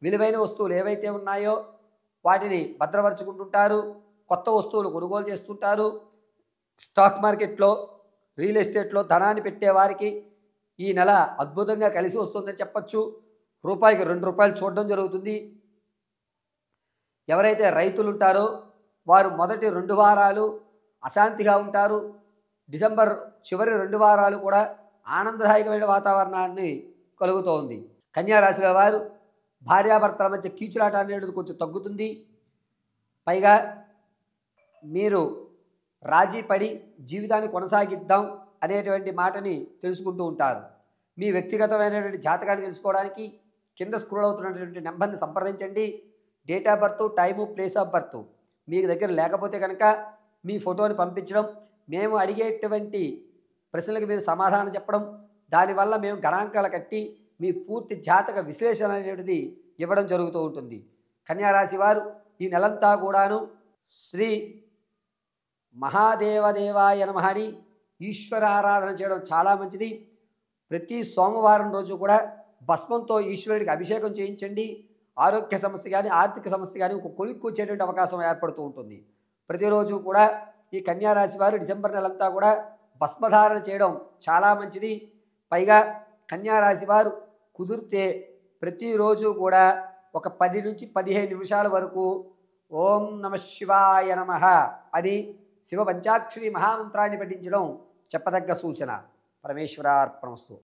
విలువైన వస్తువులు ఏవైతే ఉన్నాయో వాటిని భద్రపరుచుకుంటుంటారు. కొత్త వస్తువులు కొనుగోలు చేస్తుంటారు. స్టాక్ మార్కెట్లో, రియల్ ఎస్టేట్లో ధనాన్ని పెట్టేవారికి ఈ నెల అద్భుతంగా కలిసి వస్తుందని చెప్పచ్చు. రూపాయికి ₹2 చూడడం జరుగుతుంది. ఎవరైతే రైతులు ఉంటారో వారు మొదటి 2 వారాలు అశాంతిగా ఉంటారు. డిసెంబర్ చివరి 2 వారాలు కూడా ఆనందదాయకమైన వాతావరణాన్ని కలుగుతోంది. కన్యా రాశి వారు భార్యాభర్తల మధ్య కీచులాట అనేది కొంచెం తగ్గుతుంది. పైగా మీరు రాజీ పడి జీవితాన్ని కొనసాగిద్దాం అనేటువంటి మాటని తెలుసుకుంటూ ఉంటారు. మీ వ్యక్తిగతమైనటువంటి జాతకాన్ని తెలుసుకోవడానికి కింద స్క్రోల్ అవుతున్నటువంటి నెంబర్ని సంప్రదించండి. Date of birth, time, place of birth మీకు దగ్గర లేకపోతే కనుక మీ ఫోటోని పంపించడం, మేము అడిగేటువంటి ప్రశ్నలకు మీరు సమాధానం చెప్పడం, దానివల్ల మేము గణాంకాలు కట్టి మీ పూర్తి జాతక విశ్లేషణ అనేటిది ఇవ్వడం జరుగుతూ ఉంటుంది. కన్యారాశి వారు ఈ నెలంతా కూడాను శ్రీ మహాదేవదేవాయ నమః అని ఈశ్వర ఆరాధన చేయడం చాలా మంచిది. ప్రతి సోమవారం రోజు కూడా భస్మంతో ఈశ్వరుడికి అభిషేకం చేయించండి. ఆరోగ్య సమస్య కానీ, ఆర్థిక సమస్య కానీ ఒక కొలిక్కి వచ్చేటువంటి అవకాశం ఏర్పడుతూ ఉంటుంది. ప్రతిరోజు కూడా ఈ కన్యారాశి వారు డిసెంబర్ నెలంతా కూడా భస్మధారణ చేయడం చాలా మంచిది. పైగా కన్యారాశి వారు కుదిరితే ప్రతిరోజు కూడా ఒక 10 నుంచి 15 నిమిషాల వరకు ఓం నమః శివాయ నమః అని శివ పంచాక్షరి మహామంత్రాన్ని పఠించడం చెప్పదగ్గ సూచన. పరమేశ్వరార్పణమస్తు.